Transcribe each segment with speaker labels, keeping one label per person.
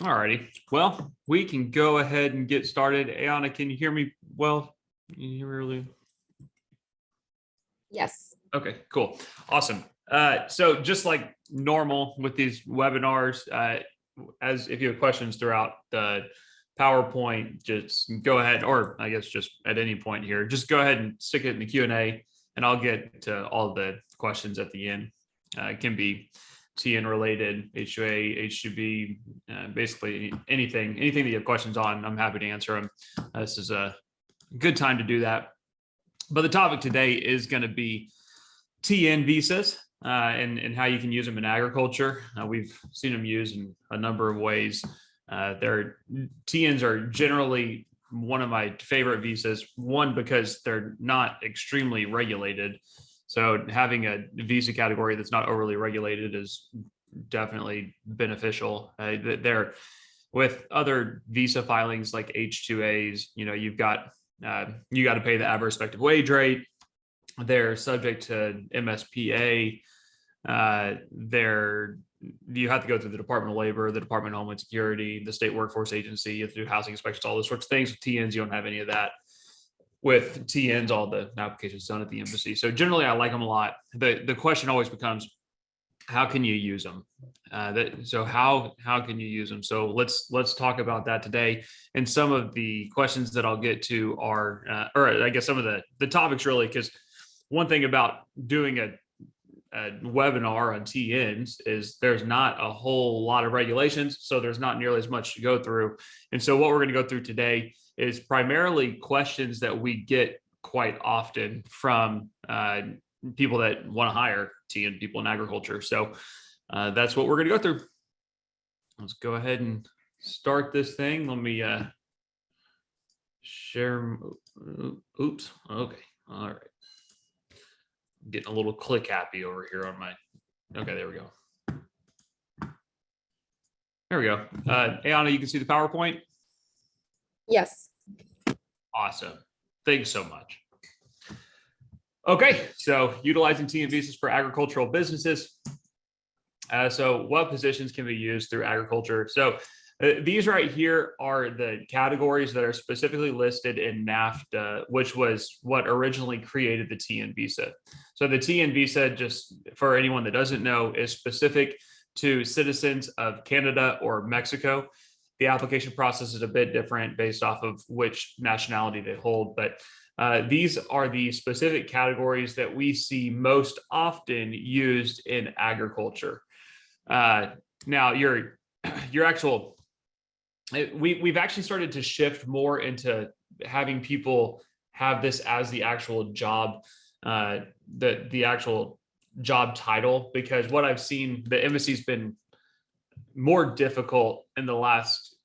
Speaker 1: Alrighty. Well, we can go ahead and get started. Ayana, can you hear me well? Can you hear me really?
Speaker 2: Yes.
Speaker 1: Okay, cool. Awesome. So just like normal with these webinars, as if you have questions throughout the PowerPoint, just go ahead, or I guess just at any point here, just go ahead and stick it in the Q&A and I'll get to all the questions at the end. It can be TN related, H2A, H2B, basically anything that you have questions on, I'm happy to answer them. This is a good time to do that. But the topic today is going to be TN visas and how you can use them in agriculture. We've seen them used in a number of ways. TNs are generally one of my favorite visas, one, because they're not extremely regulated. So having a visa category that's not overly regulated is definitely beneficial. They're with other visa filings like H2As, you've got you got to pay the adverse effective wage rate. They're subject to MSPA. You have to go through the Department of Labor, the Department of Homeland Security, the State Workforce Agency. You have to do housing inspections, all those sorts of things. With TNs, you don't have any of that. With TNs, all the applications done at the embassy. So generally, I like them a lot. The question always becomes, how can you use them? So how can you use them? So let's talk about that today. And some of the questions that I'll get to are, or I guess some of the topics really, because one thing about doing a webinar on TNs is there's not a whole lot of regulations, so there's not nearly as much to go through. And so what we're going to go through today is primarily questions that we get quite often from people that want to hire TN people in agriculture. So that's what we're going to go through. Let's go ahead and start this thing. Let me share. Oops. Okay. All right. I'm getting a little click happy over here on my. Okay, there we go. There we go. Ayana, you can see the PowerPoint?
Speaker 2: Yes.
Speaker 1: Awesome. Thanks so much. Okay, so utilizing TN visas for agricultural businesses. So what positions can be used through agriculture? So these right here are the categories that are specifically listed in NAFTA, which was what originally created the TN visa. So the TN visa, just for anyone that doesn't know, is specific to citizens of Canada or Mexico. The application process is a bit different based off of which nationality they hold, but these are the specific categories that we see most often used in agriculture. Now, your actual, we've actually started to shift more into having people have this as the actual job, the actual job title, because what I've seen, the embassy's been more difficult in the last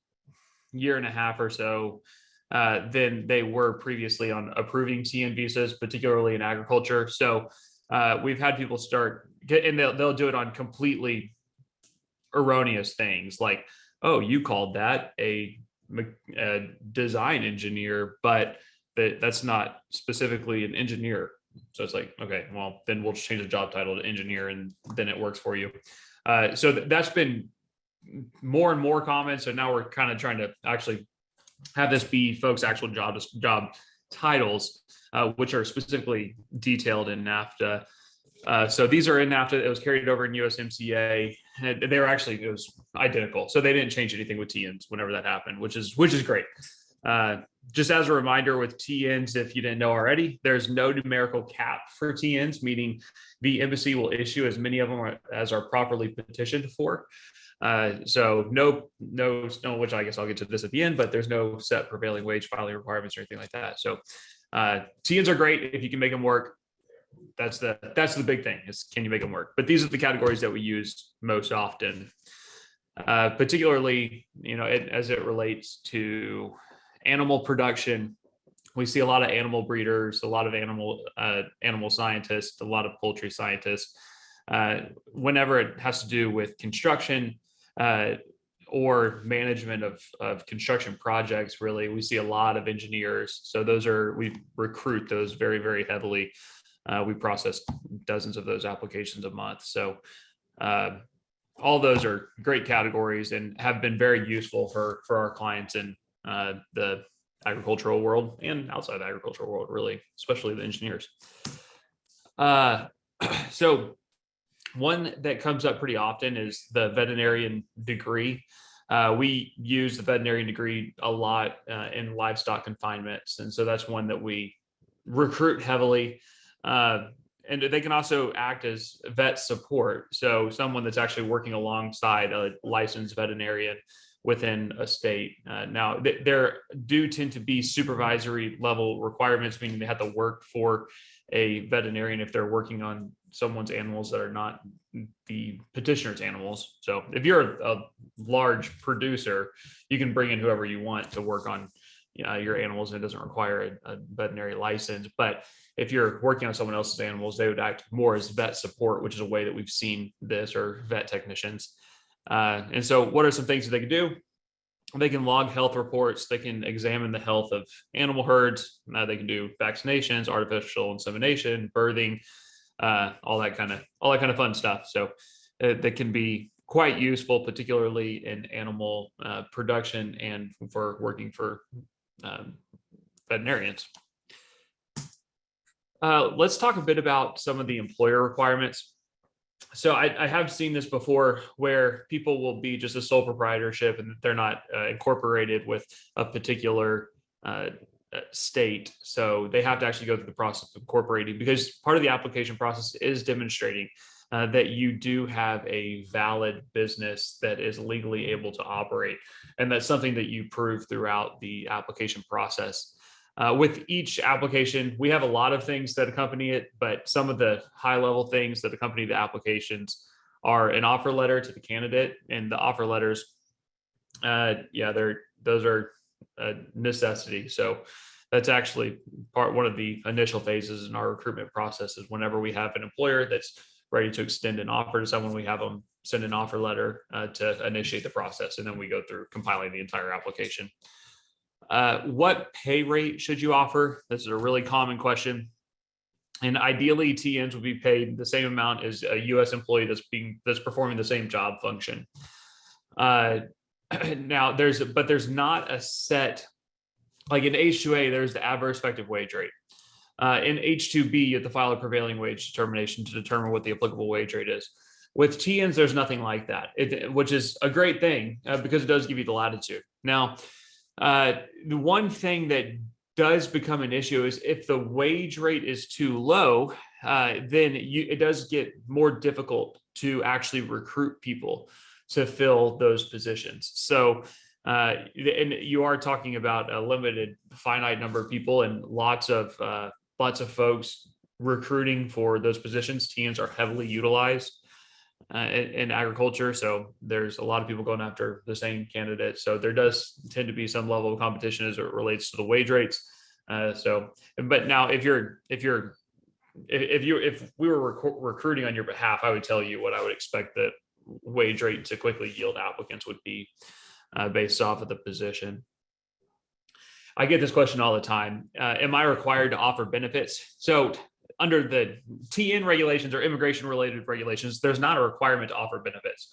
Speaker 1: year and a half or so than they were previously on approving TN visas, particularly in agriculture. So we've had people start, and they'll do it on completely erroneous things like, oh, you called that a design engineer, but that's not specifically an engineer. So it's like, okay, well, then we'll just change the job title to engineer and then it works for you. So that's been more and more common. So now we're kind of trying to actually have this be folks' actual job titles, which are specifically detailed in NAFTA. So these are in NAFTA. It was carried over in USMCA. They were actually, it was identical. So they didn't change anything with TNs whenever that happened, which is great. Just as a reminder with TNs, if you didn't know already, there's no numerical cap for TNs, meaning the embassy will issue as many of them as are properly petitioned for. So no, which I guess I'll get to this at the end, but there's no set prevailing wage filing requirements or anything like that. So TNs are great if you can make them work. That's the big thing, is can you make them work? But these are the categories that we use most often, particularly, as it relates to animal production. We see a lot of animal breeders, a lot of animal scientists, a lot of poultry scientists. Whenever it has to do with construction or management of construction projects, really, we see a lot of engineers. So we recruit those very, very heavily. We process dozens of those applications a month. So all those are great categories and have been very useful for our clients in the agricultural world and outside the agricultural world, really, especially the engineers. So one that comes up pretty often is the veterinarian degree. We use the veterinarian degree a lot in livestock confinements. And so that's one that we recruit heavily. And they can also act as vet support. So someone that's actually working alongside a licensed veterinarian within a state. Now, there do tend to be supervisory level requirements, meaning they have to work for a veterinarian if they're working on someone's animals that are not the petitioner's animals. So if you're a large producer, you can bring in whoever you want to work on your animals, and it doesn't require a veterinary license. But if you're working on someone else's animals, they would act more as vet support, which is a way that we've seen this, or vet technicians. And so what are some things that they can do? They can log health reports. They can examine the health of animal herds. They can do vaccinations, artificial insemination, birthing, all that kind of fun stuff. So that can be quite useful, particularly in animal production and for working for veterinarians. Let's talk a bit about some of the employer requirements. So I have seen this before, where people will be just a sole proprietorship and they're not incorporated with a particular state. So they have to actually go through the process of incorporating, because part of the application process is demonstrating that you do have a valid business that is legally able to operate. And that's something that you prove throughout the application process. With each application, we have a lot of things that accompany it, but some of the high level things that accompany the applications are an offer letter to the candidate, and the offer letters, those are a necessity. So that's actually one of the initial phases in our recruitment process. Is whenever we have an employer that's ready to extend an offer to someone, we have them send an offer letter to initiate the process, and then we go through compiling the entire application. What pay rate should you offer? This is a really common question. And ideally, TNs would be paid the same amount as a U.S. employee that's performing the same job function. Now, there's not a set, like in H2A, there's the adverse effective wage rate. In H2B, you have to file a prevailing wage determination to determine what the applicable wage rate is. With TNs, there's nothing like that, which is a great thing because it does give you the latitude. Now, the one thing that does become an issue is if the wage rate is too low, then it does get more difficult to actually recruit people to fill those positions. So, and you are talking about a limited, finite number of people, and lots of folks recruiting for those positions. TNs are heavily utilized in agriculture, so there's a lot of people going after the same candidate. So there does tend to be some level of competition as it relates to the wage rates. But now if we were recruiting on your behalf, I would tell you what I would expect the wage rate to quickly yield applicants would be based off of the position. I get this question all the time. Am I required to offer benefits? So under the TN regulations or immigration related regulations, there's not a requirement to offer benefits.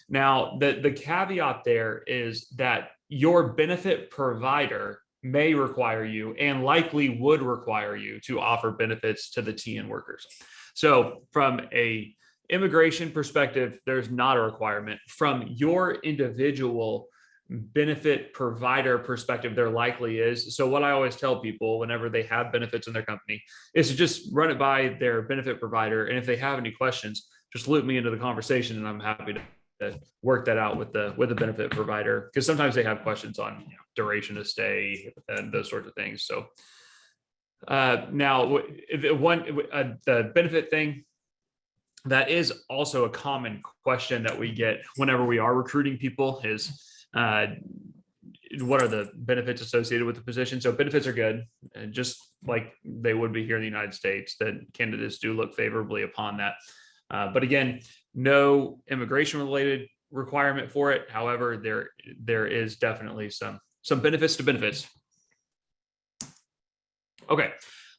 Speaker 1: Now, the caveat there is that your benefit provider may require you, and likely would require you, to offer benefits to the TN workers. So from a immigration perspective, there's not a requirement. From your individual benefit provider perspective, there likely is. So what I always tell people whenever they have benefits in their company is to just run it by their benefit provider. And if they have any questions, just loop me into the conversation, and I'm happy to work that out with the benefit provider, because sometimes they have questions on duration of stay and those sorts of things. So now the benefit thing, that is also a common question that we get whenever we are recruiting people is, what are the benefits associated with the position? So benefits are good, and just like they would be here in the United States, that candidates do look favorably upon that. But again, no immigration related requirement for it. However, there is definitely some benefits to benefits. Okay,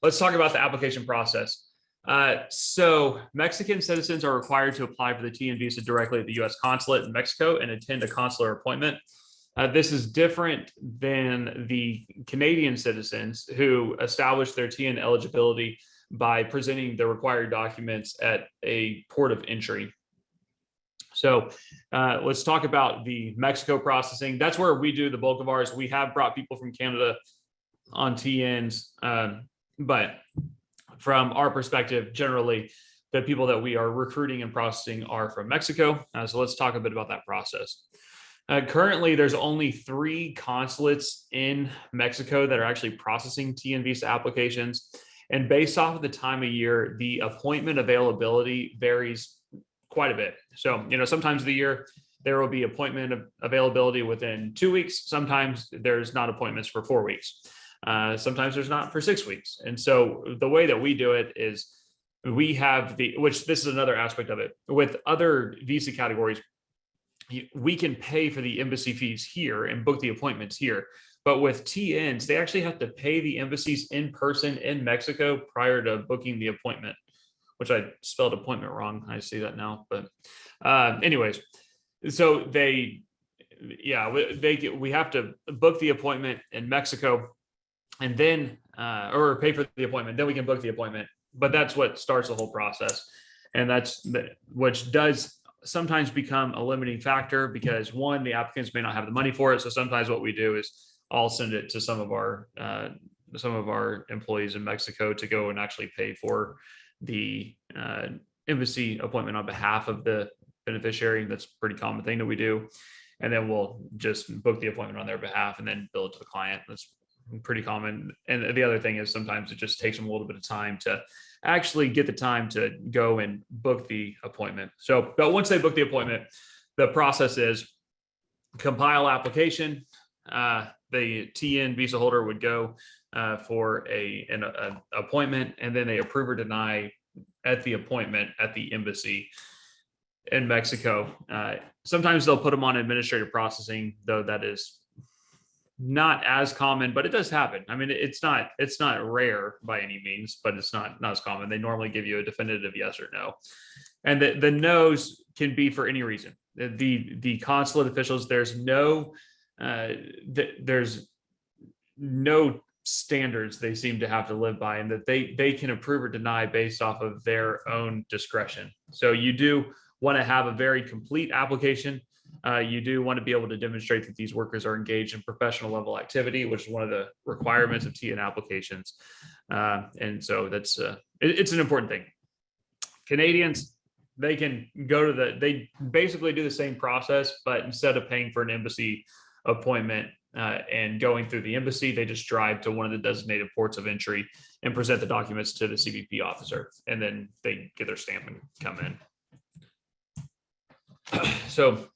Speaker 1: let's talk about the application process. So Mexican citizens are required to apply for the TN visa directly at the U.S. consulate in Mexico and attend a consular appointment. This is different than the Canadian citizens who establish their TN eligibility by presenting the required documents at a port of entry. So let's talk about the Mexico processing. That's where we do the bulk of ours. We have brought people from Canada on TNs, but from our perspective, generally, the people that we are recruiting and processing are from Mexico. So let's talk a bit about that process. Currently, there's only 3 consulates in Mexico that are actually processing TN visa applications. And based off of the time of year, the appointment availability varies quite a bit. So, sometimes of the year, there will be appointment availability within 2 weeks. Sometimes there's not appointments for 4 weeks. Sometimes there's not for 6 weeks. And so the way that we do it is we have which this is another aspect of it. With other visa categories, we can pay for the embassy fees here and book the appointments here. But with TNs, they actually have to pay the embassies in person in Mexico prior to booking the appointment, which I spelled appointment wrong. I see that now. But anyways, so we have to book the appointment in Mexico and then, or pay for the appointment, then we can book the appointment. But that's what starts the whole process. And which does sometimes become a limiting factor because one, the applicants may not have the money for it. So sometimes what we do is I'll send it to some of our employees in Mexico to go and actually pay for the embassy appointment on behalf of the beneficiary. That's a pretty common thing that we do. And then we'll just book the appointment on their behalf and then bill it to the client. That's pretty common. And the other thing is sometimes it just takes them a little bit of time to actually get the time to go and book the appointment. So, but once they book the appointment, the process is compile application. The TN visa holder would go for an appointment, and then they approve or deny at the appointment at the embassy in Mexico. Sometimes they'll put them on administrative processing, though that is not as common, but it does happen. I mean, it's not rare by any means, but it's not as common. They normally give you a definitive yes or no. And the no's can be for any reason. The consulate officials, there's no standards they seem to have to live by, and that they can approve or deny based off of their own discretion. So you do want to have a very complete application. You do want to be able to demonstrate that these workers are engaged in professional level activity, which is one of the requirements of TN applications. And so it's an important thing. Canadians, they can go to they basically do the same process, but instead of paying for an embassy appointment and going through the embassy, they just drive to one of the designated ports of entry and present the documents to the CBP officer, and then they get their stamp and come in. So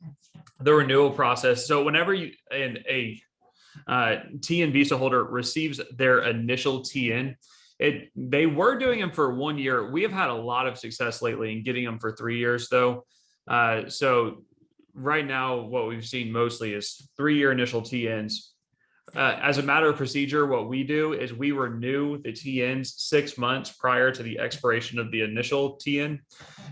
Speaker 1: the renewal process. So whenever a TN visa holder receives their initial TN, they were doing them for 1 year. We have had a lot of success lately in getting them for 3 years, though. So right now, what we've seen mostly is 3-year initial TNs. As a matter of procedure, what we do is we renew the TNs 6 months prior to the expiration of the initial TN.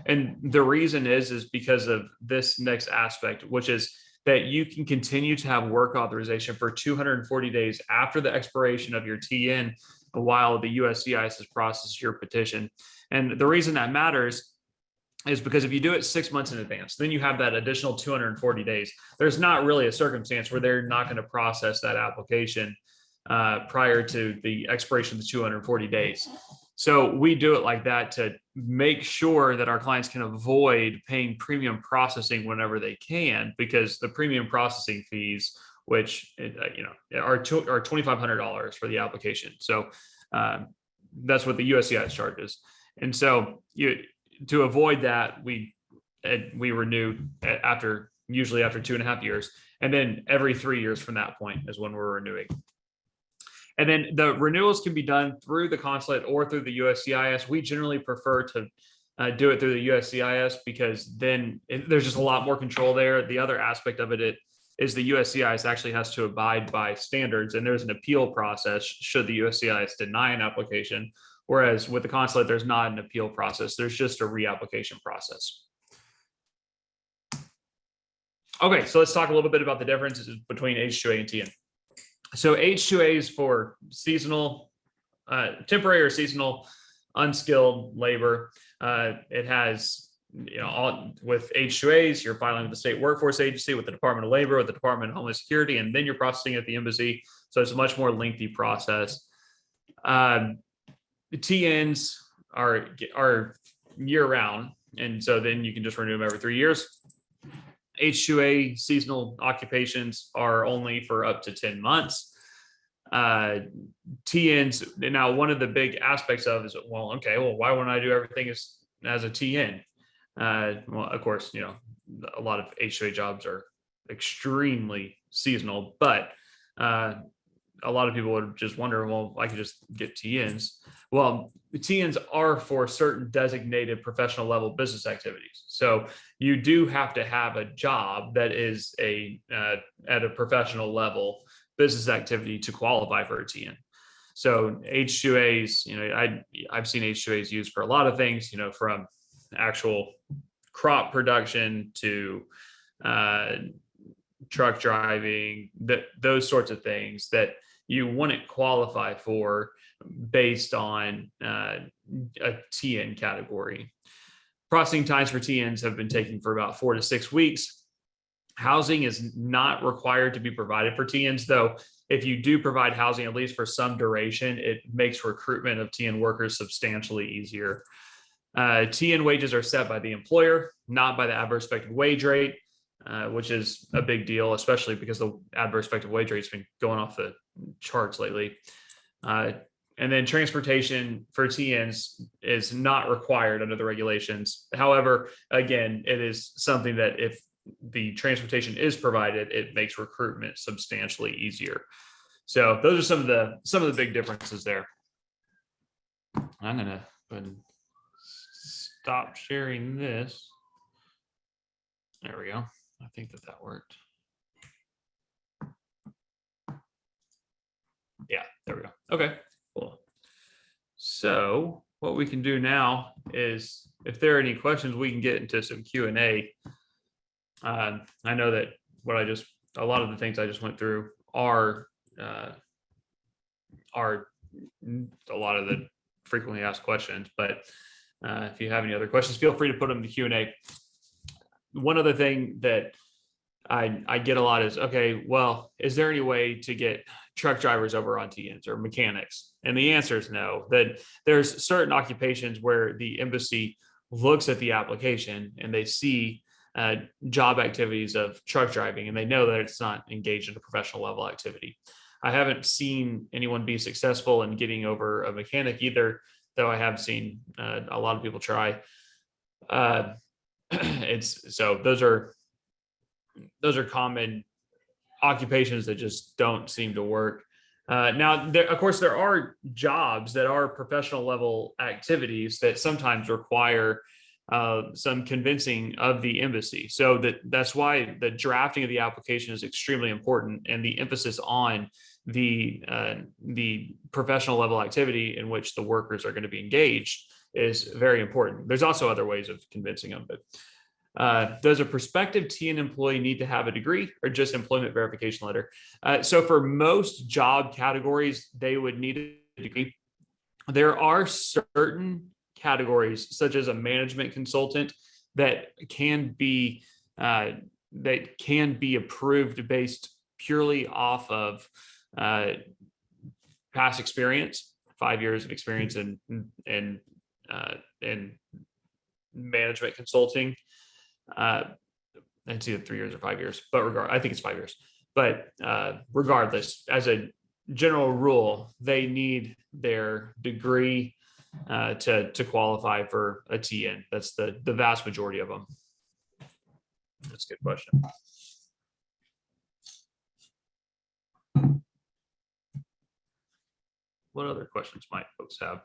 Speaker 1: And the reason is because of this next aspect, which is that you can continue to have work authorization for 240 days after the expiration of your TN while the USCIS processes your petition. And the reason that matters is because if you do it 6 months in advance, then you have that additional 240 days. There's not really a circumstance where they're not going to process that application prior to the expiration of the 240 days. So we do it like that to make sure that our clients can avoid paying premium processing whenever they can, because the premium processing fees, which are $2,500 for the application. So that's what the USCIS charges. And so to avoid that, we renew usually after 2.5 years, and then every 3 years from that point is when we're renewing. And then the renewals can be done through the consulate or through the USCIS. We generally prefer to do it through the USCIS because then there's just a lot more control there. The other aspect of it is the USCIS actually has to abide by standards, and there's an appeal process should the USCIS deny an application Whereas with the consulate, there's not an appeal process. There's just a reapplication process. Okay, so let's talk a little bit about the differences between H2A and TN. So H2A is for seasonal, temporary or seasonal unskilled labor. It has, with H2As, you're filing with the state workforce agency, with the Department of Labor, with the Department of Homeland Security, and then you're processing at the embassy. So it's a much more lengthy process. TNs are year round, and so then you can just renew them every 3 years. H2A seasonal occupations are only for up to 10 months. TNs, now one of the big aspects of is, why wouldn't I do everything as a TN? Well, of course, a lot of H2A jobs are extremely seasonal, but a lot of people would just wonder, well, I could just get TNs. Well, TNs are for certain designated professional level business activities. So you do have to have a job that is at a professional level business activity to qualify for a TN. So H2As, I've seen H2As used for a lot of things, from actual crop production to truck driving, those sorts of things that you wouldn't qualify for based on a TN category. Processing times for TNs have been taking for about 4 to 6 weeks. Housing is not required to be provided for TNs, though. If you do provide housing, at least for some duration, it makes recruitment of TN workers substantially easier. TN wages are set by the employer, not by the adverse effective wage rate, which is a big deal, especially because the adverse effective wage rate has been going off the charts lately. And then transportation for TNs is not required under the regulations. However, again, it is something that if the transportation is provided, it makes recruitment substantially easier. So those are some of the big differences there. I'm gonna go ahead and stop sharing this. There we go. I think that worked. Yeah, there we go. Okay, cool. So what we can do now is, if there are any questions, we can get into some Q&A. I know that a lot of the things I just went through are a lot of the frequently asked questions, but if you have any other questions, feel free to put them in the Q&A. One other thing that I get a lot is, okay, well, is there any way to get truck drivers over on TNs or mechanics? And the answer is no. That there's certain occupations where the embassy looks at the application and they see job activities of truck driving, and they know that it's not engaged in a professional level activity. I haven't seen anyone be successful in getting over a mechanic either, though I have seen a lot of people try. Those are common occupations that just don't seem to work. Now, of course, there are jobs that are professional level activities that sometimes require some convincing of the embassy. So that's why the drafting of the application is extremely important, and the emphasis on the professional level activity in which the workers are going to be engaged is very important. There's also other ways of convincing them, but does a prospective TN employee need to have a degree or just employment verification letter? So for most job categories, they would need a degree. There are certain categories, such as a management consultant, that can be approved based purely off of past experience, 5 years of experience in management consulting. It's either 3 years or 5 years, but I think it's 5 years. But regardless, as a general rule, they need their degree to qualify for a TN. That's the vast majority of them. That's a good question. What other questions might folks have?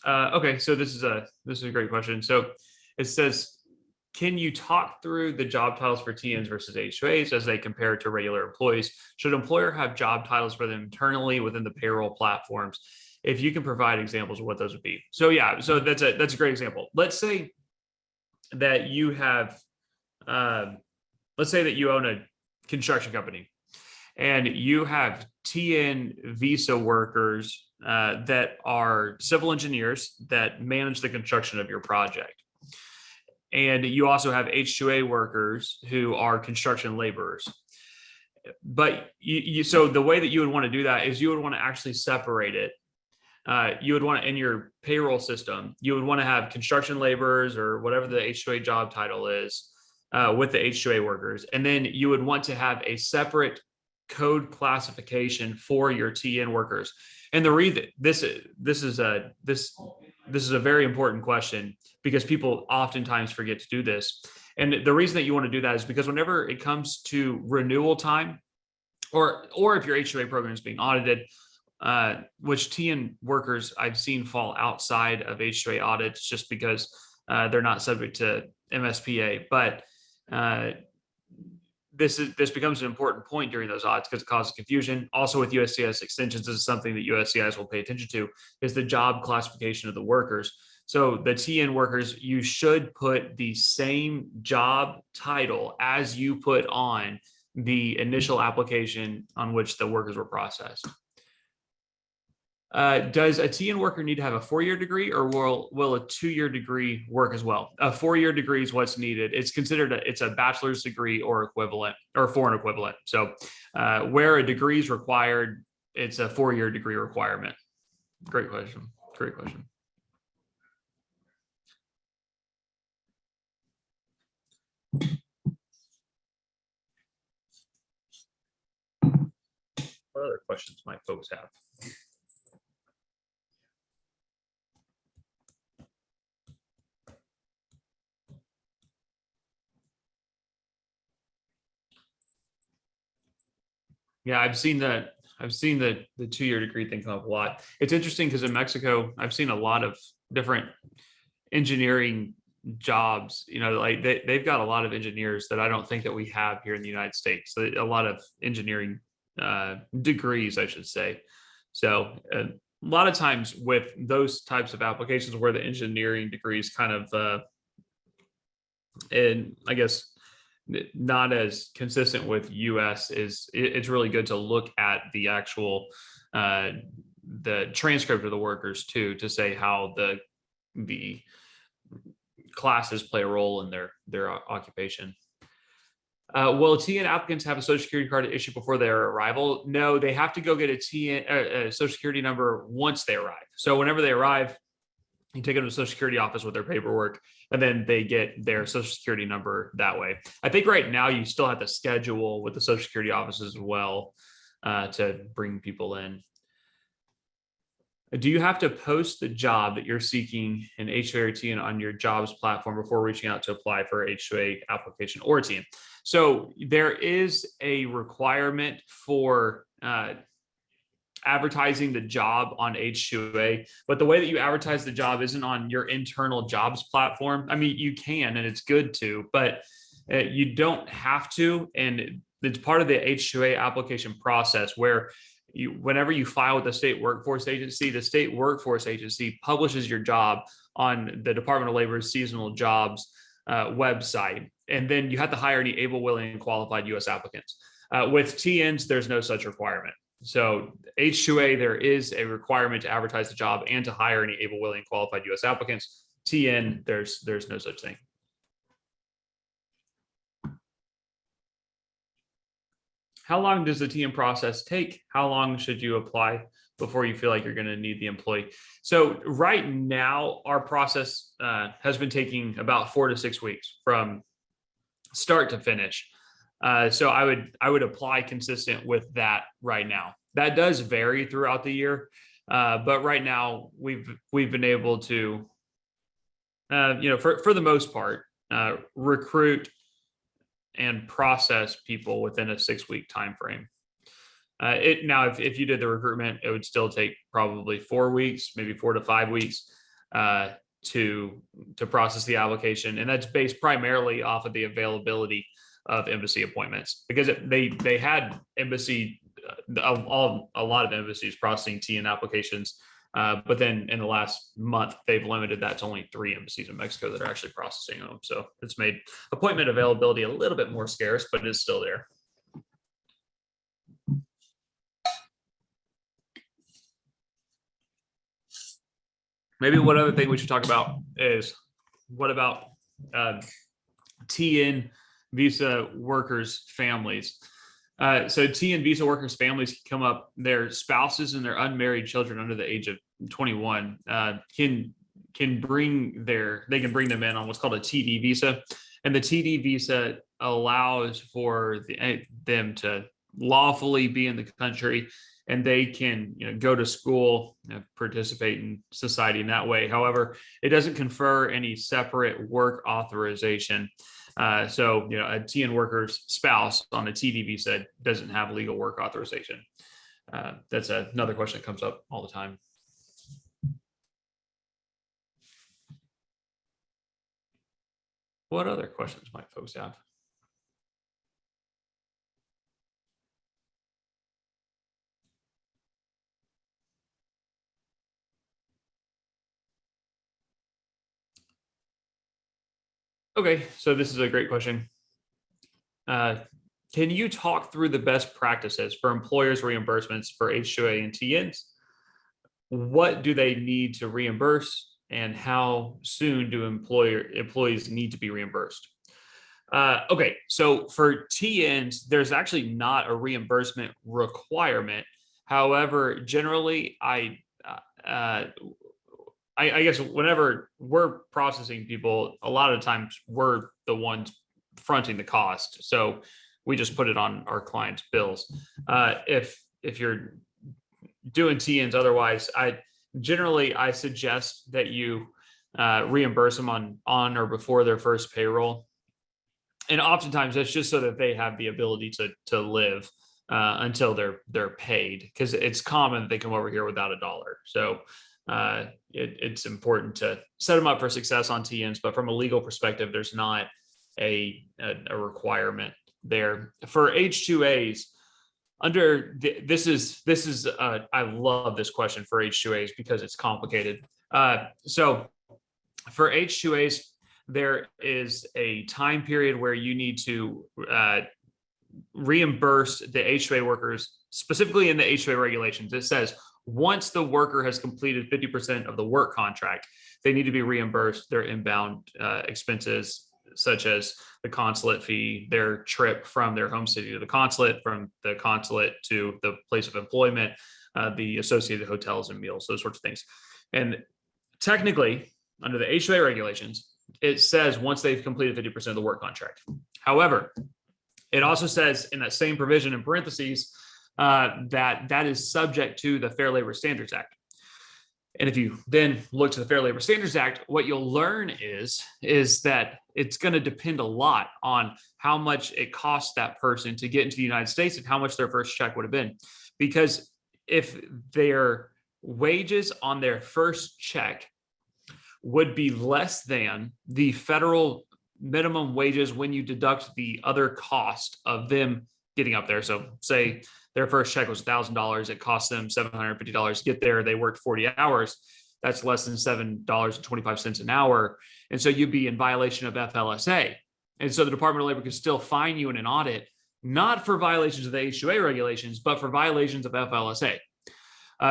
Speaker 1: Okay, so this is a great question. So it says, can you talk through the job titles for TNs versus H2As as they compare to regular employees? Should employer have job titles for them internally within the payroll platforms? If you can provide examples of what those would be. So yeah, so that's a great example. Let's say that you have, let's say that you own a construction company and you have TN visa workers that are civil engineers that manage the construction of your project. And you also have H2A workers who are construction laborers. But so the way that you would want to do that is you would want to actually separate it. You would want to, in your payroll system, you would want to have construction laborers or whatever the H2A job title is with the H2A workers. And then you would want to have a separate code classification for your TN workers. And the reason this is a very important question because people oftentimes forget to do this. And the reason that you want to do that is because whenever it comes to renewal time, or if your H2A program is being audited, which TN workers I've seen fall outside of H2A audits just because they're not subject to MSPA. But this becomes an important point during those audits because it causes confusion. Also with USCIS extensions, this is something that USCIS will pay attention to, is the job classification of the workers. So the TN workers, you should put the same job title as you put on the initial application on which the workers were processed. Does a TN worker need to have a 4-year degree, or will a 2-year degree work as well? A 4-year degree is what's needed. It's considered it's a bachelor's degree or equivalent, or foreign equivalent. So where a degree is required, it's a 4-year degree requirement. Great question. Great question. What other questions might folks have? Yeah, I've seen the 2-year degree thing come up a lot. It's interesting because in Mexico, I've seen a lot of different engineering jobs. You know, like they've got a lot of engineers that I don't think that we have here in the United States. So a lot of engineering degrees, I should say. So a lot of times with those types of applications where the engineering degrees kind of, and I guess not as consistent with US, it's really good to look at the actual the transcript of the workers too, to say how the classes play a role in their occupation. Will TN applicants have a social security card issued before their arrival? No, they have to go get a social security number once they arrive. So whenever they arrive, you take them to the Social Security office with their paperwork, and then they get their social security number that way. I think right now you still have to schedule with the Social Security office as well to bring people in. Do you have to post the job that you're seeking in H2A or TN on your jobs platform before reaching out to apply for H2A application or TN? So there is a requirement for advertising the job on H2A, but the way that you advertise the job isn't on your internal jobs platform. I mean, you can, and it's good to, but you don't have to. And it's part of the H2A application process where whenever you file with the state workforce agency, the state workforce agency publishes your job on the Department of Labor's seasonal jobs website. And then you have to hire any able, willing, and qualified U.S. applicants. With TNs, there's no such requirement. So H2A, there is a requirement to advertise the job and to hire any able, willing, qualified U.S. applicants. TN, there's no such thing. How long does the TN process take? How long should you apply before you feel like you're going to need the employee? So right now, our process has been taking about 4 to 6 weeks from start to finish. So I would apply consistent with that right now. That does vary throughout the year, but right now we've been able to, for the most part, recruit and process people within a 6-week time frame. Now, if you did the recruitment, it would still take probably 4 weeks, maybe 4 to 5 weeks. to process the application, and that's based primarily off of the availability of embassy appointments, because they had embassy a lot of embassies processing TN applications, but then in the last month they've limited that to only 3 embassies in Mexico that are actually processing them. So it's made appointment availability a little bit more scarce, but it's still there. Maybe one other thing we should talk about is, what about TN visa workers' families? So TN visa workers' families can come up, their spouses and their unmarried children under the age of 21 can bring them in on what's called a TD visa. And the TD visa allows for them to lawfully be in the country, and they can go to school, participate in society in that way. However, it doesn't confer any separate work authorization. So a TN worker's spouse on a TD visa doesn't have legal work authorization. That's another question that comes up all the time. What other questions might folks have? Okay, so this is a great question. Can you talk through the best practices for employers' reimbursements for H2A and TNs? What do they need to reimburse, and how soon do employees need to be reimbursed? Okay, so for TNs, there's actually not a reimbursement requirement. However, generally, I guess whenever we're processing people, a lot of times we're the ones fronting the cost. So we just put it on our clients' bills. If you're doing TNs otherwise, I suggest that you reimburse them on or before their first payroll. And oftentimes that's just so that they have the ability to live until they're paid, because it's common that they come over here without $1. So it's important to set them up for success on TNs, but from a legal perspective, there's not a requirement there. For H2As, I love this question for H2As because it's complicated. So for H2As, there is a time period where you need to reimburse the H2A workers, specifically in the H2A regulations. It says once the worker has completed 50% of the work contract, they need to be reimbursed their inbound expenses, such as the consulate fee, their trip from their home city to the consulate, from the consulate to the place of employment, the associated hotels and meals, those sorts of things. And technically, under the H2A regulations, it says once they've completed 50% of the work contract. However, it also says in that same provision in parentheses that is subject to the Fair Labor Standards Act. And if you then look to the Fair Labor Standards Act, what you'll learn is that it's going to depend a lot on how much it costs that person to get into the United States and how much their first check would have been. Because if their wages on their first check would be less than the federal minimum wages when you deduct the other cost of them getting up there. So say their first check was $1,000. It cost them $750 to get there. They worked 40 hours. That's less than $7.25 an hour. And so you'd be in violation of FLSA. And so the Department of Labor could still fine you in an audit, not for violations of the H2A regulations, but for violations of FLSA.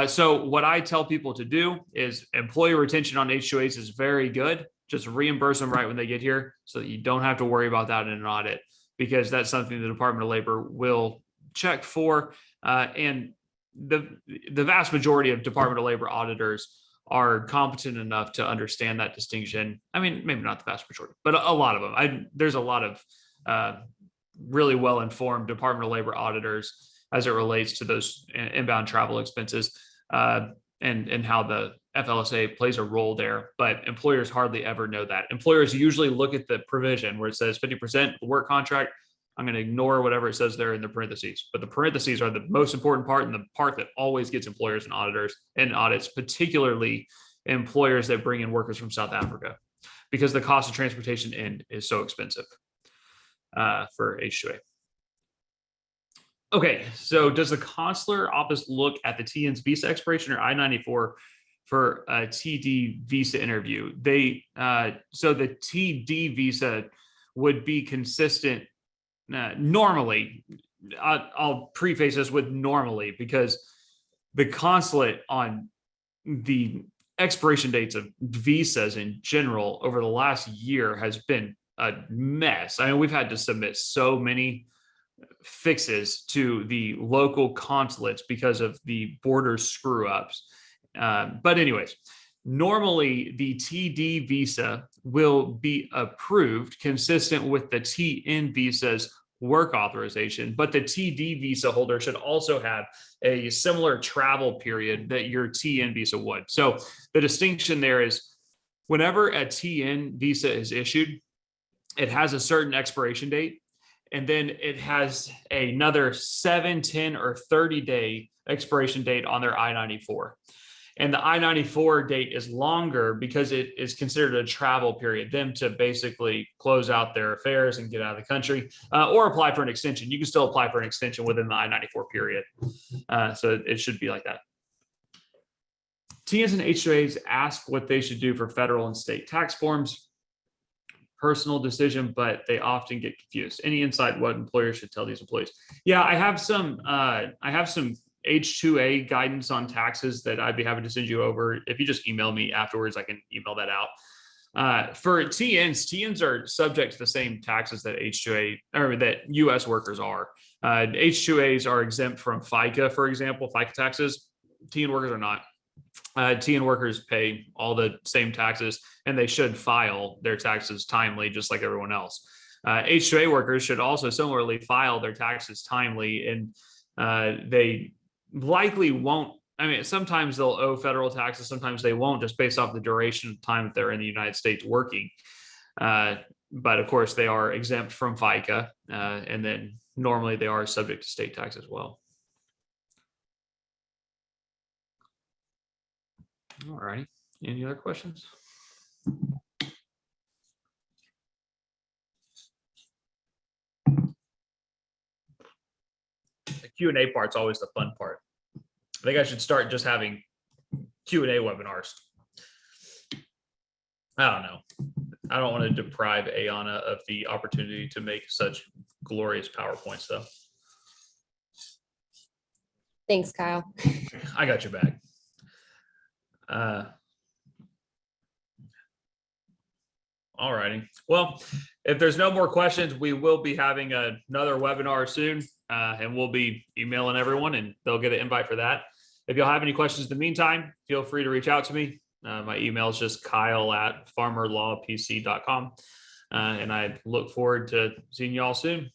Speaker 1: So what I tell people to do is employee retention on H2As is very good. Just reimburse them right when they get here so that you don't have to worry about that in an audit, because that's something the Department of Labor will check for. And the vast majority of Department of Labor auditors are competent enough to understand that distinction. I mean, maybe not the vast majority, but a lot of them. There's a lot of really well-informed Department of Labor auditors as it relates to those inbound travel expenses and how the FLSA plays a role there. But employers hardly ever know that. Employers usually look at the provision where it says 50% work contract. I'm going to ignore whatever it says there in the parentheses, but the parentheses are the most important part and the part that always gets employers and auditors and audits, particularly employers that bring in workers from South Africa because the cost of transportation in is so expensive for H2A. Okay, so does the consular office look at the TN's visa expiration or I-94 for a TD visa interview? So the TD visa would be consistent normally. I'll preface this with normally because the consulate on the expiration dates of visas in general over the last year has been a mess. I mean, we've had to submit so many fixes to the local consulates because of the border screw ups. But anyways, normally the TD visa will be approved consistent with the TN visa's work authorization, but the TD visa holder should also have a similar travel period that your TN visa would. So the distinction there is whenever a TN visa is issued, it has a certain expiration date, and then it has another 7, 10, or 30-day expiration date on their I-94. And the I-94 date is longer because it is considered a travel period, them to basically close out their affairs and get out of the country, or apply for an extension. You can still apply for an extension within the I-94 period. So it should be like that. TNs and H2As ask what they should do for federal and state tax forms. Personal decision, but they often get confused. Any insight what employers should tell these employees? Yeah, I have some H2A guidance on taxes that I'd be happy to send you over. If you just email me afterwards, I can email that out. For TNs are subject to the same taxes that H2A or that US workers are. H2As are exempt from FICA, for example, FICA taxes. TN workers are not. TN workers pay all the same taxes, and they should file their taxes timely, just like everyone else. H2A workers should also similarly file their taxes timely, and they likely won't. I mean, sometimes they'll owe federal taxes, sometimes they won't, just based off the duration of time that they're in the United States working. But of course, they are exempt from FICA, and then normally they are subject to state tax as well. All right. Any other questions? The Q&A part's always the fun part. I think I should start just having Q&A webinars. I don't know. I don't want to deprive Ayana of the opportunity to make such glorious PowerPoints, though.
Speaker 2: Thanks, Kyle.
Speaker 1: I got your back. All righty. Well, if there's no more questions, we will be having another webinar soon, and we'll be emailing everyone, and they'll get an invite for that. If you'll have any questions in the meantime, feel free to reach out to me. My email is just kyle@farmerlawpc.com, and I look forward to seeing you all soon.